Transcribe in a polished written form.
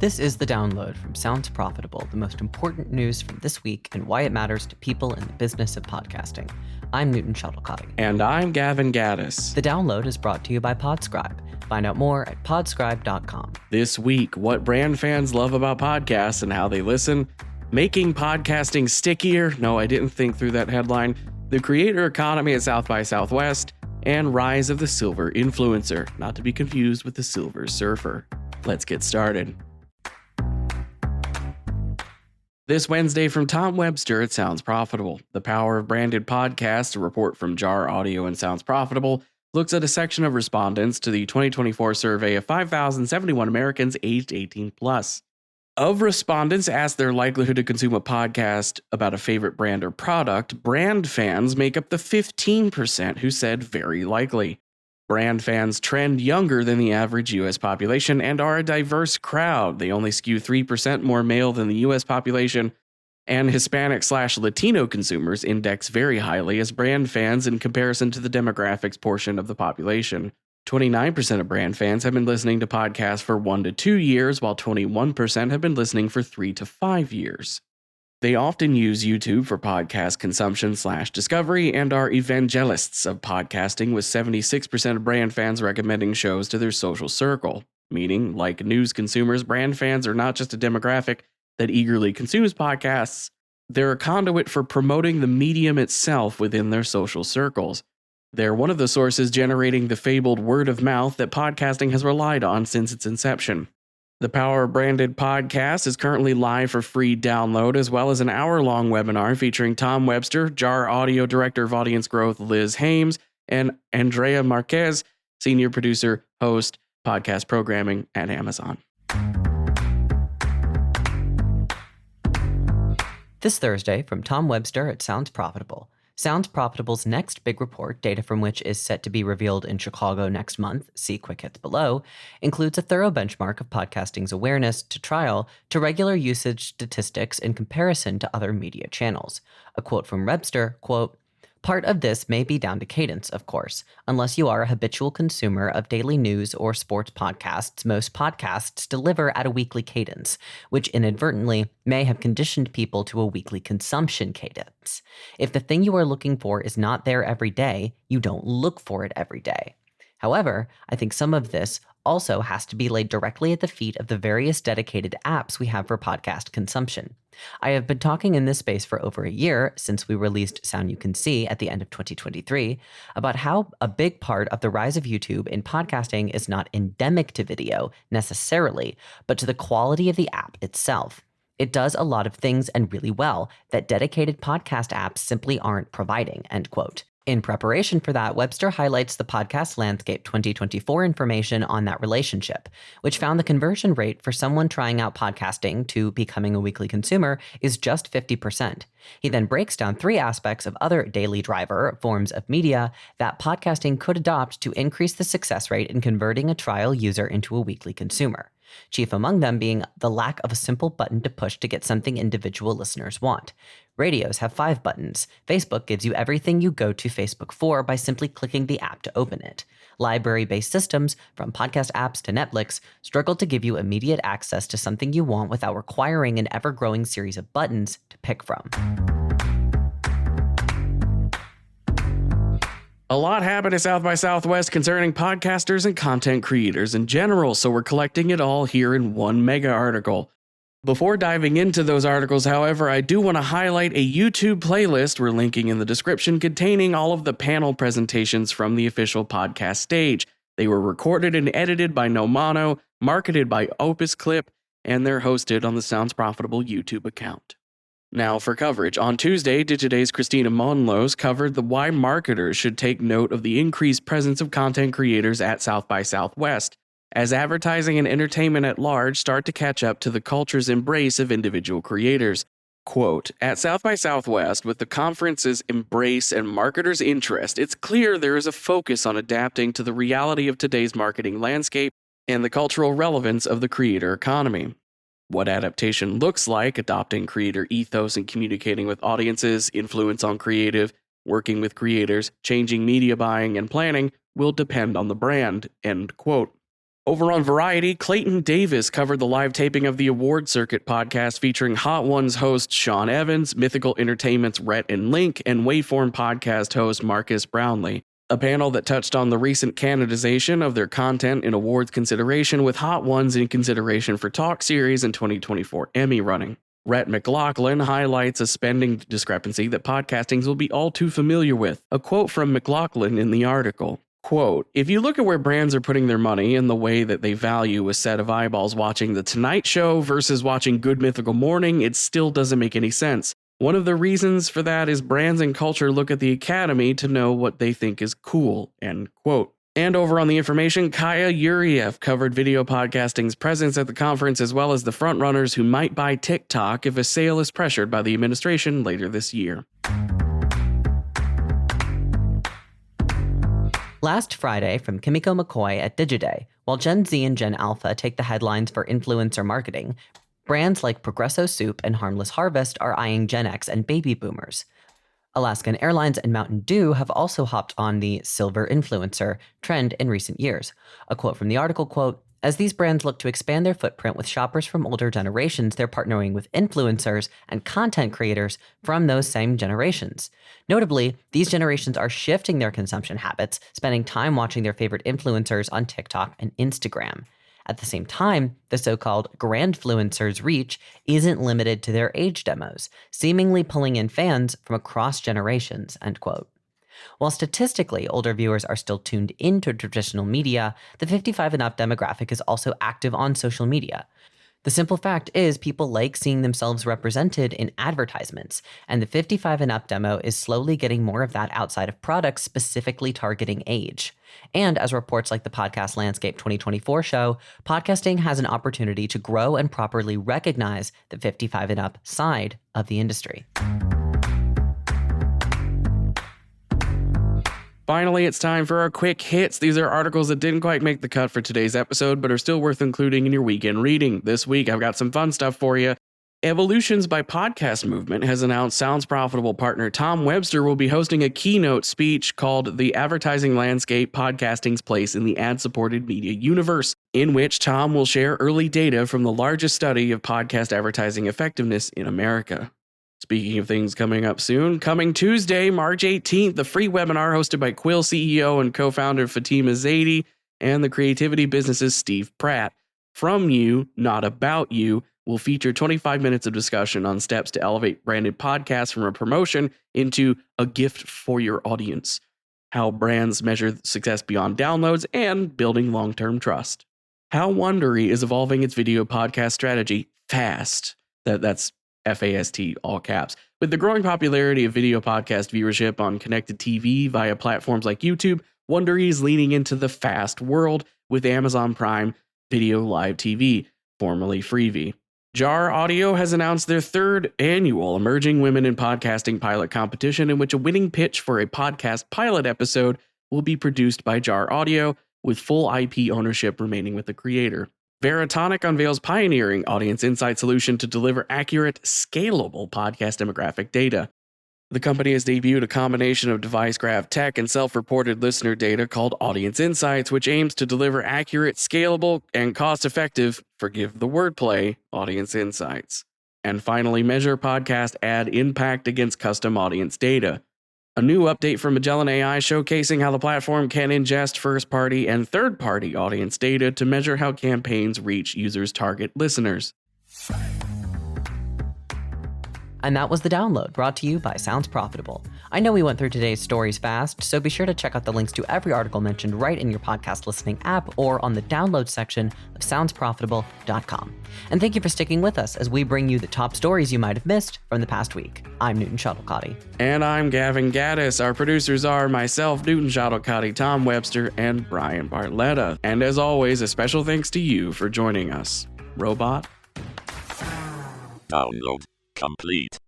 This is the download from Sounds Profitable, the most important news from this week and why it matters to people in the business of podcasting. I'm Newton Shuttlecotty. And I'm Gavin Gaddis. The download is brought to you by Podscribe. Find out more at podscribe.com. This week, what brand fans love about podcasts and how they listen, making podcasting stickier. No, I didn't think through that headline. The creator economy at South by Southwest, and rise of the silver influencer, not to be confused with the silver surfer. Let's get started. This Wednesday from Tom Webster at Sounds Profitable. The Power of Branded Podcasts, a report from Jar Audio and Sounds Profitable, looks at a section of respondents to the 2024 survey of 5,071 Americans aged 18 plus. Of respondents asked their likelihood to consume a podcast about a favorite brand or product, brand fans make up the 15% who said very likely. Brand fans trend younger than the average U.S. population and are a diverse crowd. They only skew 3% more male than the U.S. population, and Hispanic/Latino consumers index very highly as brand fans in comparison to the demographics portion of the population. 29% of brand fans have been listening to podcasts for 1 to 2 years, while 21% have been listening for 3 to 5 years. They often use YouTube for podcast consumption/discovery and are evangelists of podcasting, with 76% of brand fans recommending shows to their social circle. Meaning, like news consumers, brand fans are not just a demographic that eagerly consumes podcasts, they're a conduit for promoting the medium itself within their social circles. They're one of the sources generating the fabled word of mouth that podcasting has relied on since its inception. The Power of Branded Podcast is currently live for free download, as well as an hour-long webinar featuring Tom Webster, Jar Audio Director of Audience Growth Liz Hames, and Andrea Marquez, Senior Producer, Host, Podcast Programming at Amazon. This Thursday from Tom Webster at Sounds Profitable. Sounds Profitable's next big report, data from which is set to be revealed in Chicago next month, see quick hits below, includes a thorough benchmark of podcasting's awareness to trial to regular usage statistics in comparison to other media channels. A quote from Webster, quote, "Part of this may be down to cadence, of course. Unless you are a habitual consumer of daily news or sports podcasts, most podcasts deliver at a weekly cadence, which inadvertently may have conditioned people to a weekly consumption cadence. If the thing you are looking for is not there every day, you don't look for it every day. However, I think some of this also has to be laid directly at the feet of the various dedicated apps we have for podcast consumption. I have been talking in this space for over a year, since we released Sound You Can See at the end of 2023, about how a big part of the rise of YouTube in podcasting is not endemic to video necessarily, but to the quality of the app itself. It does a lot of things and really well that dedicated podcast apps simply aren't providing," end quote. In preparation for that, Webster highlights the Podcast Landscape 2024 information on that relationship, which found the conversion rate for someone trying out podcasting to becoming a weekly consumer is just 50%. He then breaks down 3 aspects of other daily driver forms of media that podcasting could adopt to increase the success rate in converting a trial user into a weekly consumer. Chief among them being the lack of a simple button to push to get something individual listeners want. Radios have 5 buttons. Facebook gives you everything you go to Facebook for by simply clicking the app to open it. Library-based systems, from podcast apps to Netflix, struggle to give you immediate access to something you want without requiring an ever-growing series of buttons to pick from. A lot happened at South by Southwest concerning podcasters and content creators in general, so we're collecting it all here in one mega article. Before diving into those articles, however, I do want to highlight a YouTube playlist we're linking in the description containing all of the panel presentations from the official podcast stage. They were recorded and edited by No Mono, marketed by Opus Clip, and they're hosted on the Sounds Profitable YouTube account. Now for coverage. On Tuesday, Digiday's Christina Monlos covered the why marketers should take note of the increased presence of content creators at South by Southwest, as advertising and entertainment at large start to catch up to the culture's embrace of individual creators. Quote, "At South by Southwest, with the conference's embrace and marketers' interest, it's clear there is a focus on adapting to the reality of today's marketing landscape and the cultural relevance of the creator economy. What adaptation looks like, adopting creator ethos and communicating with audiences, influence on creative, working with creators, changing media buying and planning, will depend on the brand," end quote. Over on Variety, Clayton Davis covered the live taping of the Award Circuit podcast featuring Hot Ones host Sean Evans, Mythical Entertainment's Rhett and Link, and Waveform podcast host Marcus Brownlee. A panel that touched on the recent canonization of their content in awards consideration, with Hot Ones in consideration for Talk Series and 2024 Emmy running. Rhett McLaughlin highlights a spending discrepancy that podcastings will be all too familiar with. A quote from McLaughlin in the article. Quote, if you look at where brands are putting their money and the way that they value a set of eyeballs watching The Tonight Show versus watching Good Mythical Morning, it still doesn't make any sense. One of the reasons for that is brands and culture look at the Academy to know what they think is cool, end quote. And over on The Information, Kaya Yuriev covered video podcasting's presence at the conference as well as the frontrunners who might buy TikTok if a sale is pressured by the administration later this year. Last Friday from Kimiko McCoy at Digiday, while Gen Z and Gen Alpha take the headlines for influencer marketing, brands like Progresso Soup and Harmless Harvest are eyeing Gen X and baby boomers. Alaskan Airlines and Mountain Dew have also hopped on the silver influencer trend in recent years. A quote from the article, quote, as these brands look to expand their footprint with shoppers from older generations, they're partnering with influencers and content creators from those same generations. Notably, these generations are shifting their consumption habits, spending time watching their favorite influencers on TikTok and Instagram. At the same time, the so-called grandfluencers' reach isn't limited to their age demos, seemingly pulling in fans from across generations, end quote. While statistically older viewers are still tuned into traditional media, the 55 and up demographic is also active on social media. The simple fact is people like seeing themselves represented in advertisements, and the 55 and up demo is slowly getting more of that outside of products specifically targeting age. And as reports like the Podcast Landscape 2024 show, podcasting has an opportunity to grow and properly recognize the 55 and up side of the industry. Finally, it's time for our quick hits. These are articles that didn't quite make the cut for today's episode, but are still worth including in your weekend reading. This week, I've got some fun stuff for you. Evolutions by Podcast Movement has announced Sounds Profitable partner Tom Webster will be hosting a keynote speech called The Advertising Landscape, Podcasting's Place in the Ad-Supported Media Universe, in which Tom will share early data from the largest study of podcast advertising effectiveness in America. Speaking of things coming up soon, coming Tuesday, March 18th, the free webinar hosted by Quill CEO and co-founder Fatima Zaidi and the creativity business's Steve Pratt. From You, Not About You will feature 25 minutes of discussion on steps to elevate branded podcasts from a promotion into a gift for your audience, how brands measure success beyond downloads, and building long-term trust. How Wondery is evolving its video podcast strategy fast. That's FAST, all caps. With the growing popularity of video podcast viewership on connected TV via platforms like YouTube, Wondery is leaning into the fast world with Amazon Prime Video Live TV, formerly Freevee. Jar Audio has announced their third annual Emerging Women in Podcasting pilot competition, in which a winning pitch for a podcast pilot episode will be produced by Jar Audio, with full IP ownership remaining with the creator. Veritonic unveils pioneering audience insight solution to deliver accurate, scalable podcast demographic data. The company has debuted a combination of device graph tech and self-reported listener data called Audience Insights, which aims to deliver accurate, scalable, and cost-effective, forgive the wordplay, audience insights. And finally, measure podcast ad impact against custom audience data. A new update from Magellan AI showcasing how the platform can ingest first-party and third-party audience data to measure how campaigns reach users' target listeners. And that was The Download, brought to you by Sounds Profitable. I know we went through today's stories fast, so be sure to check out the links to every article mentioned right in your podcast listening app or on the download section of soundsprofitable.com. And thank you for sticking with us as we bring you the top stories you might have missed from the past week. I'm Newton Shuttlecotty. And I'm Gavin Gaddis. Our producers are myself, Newton Shuttlecotty, Tom Webster, and Brian Barletta. And as always, a special thanks to you for joining us. Robot. Download complete.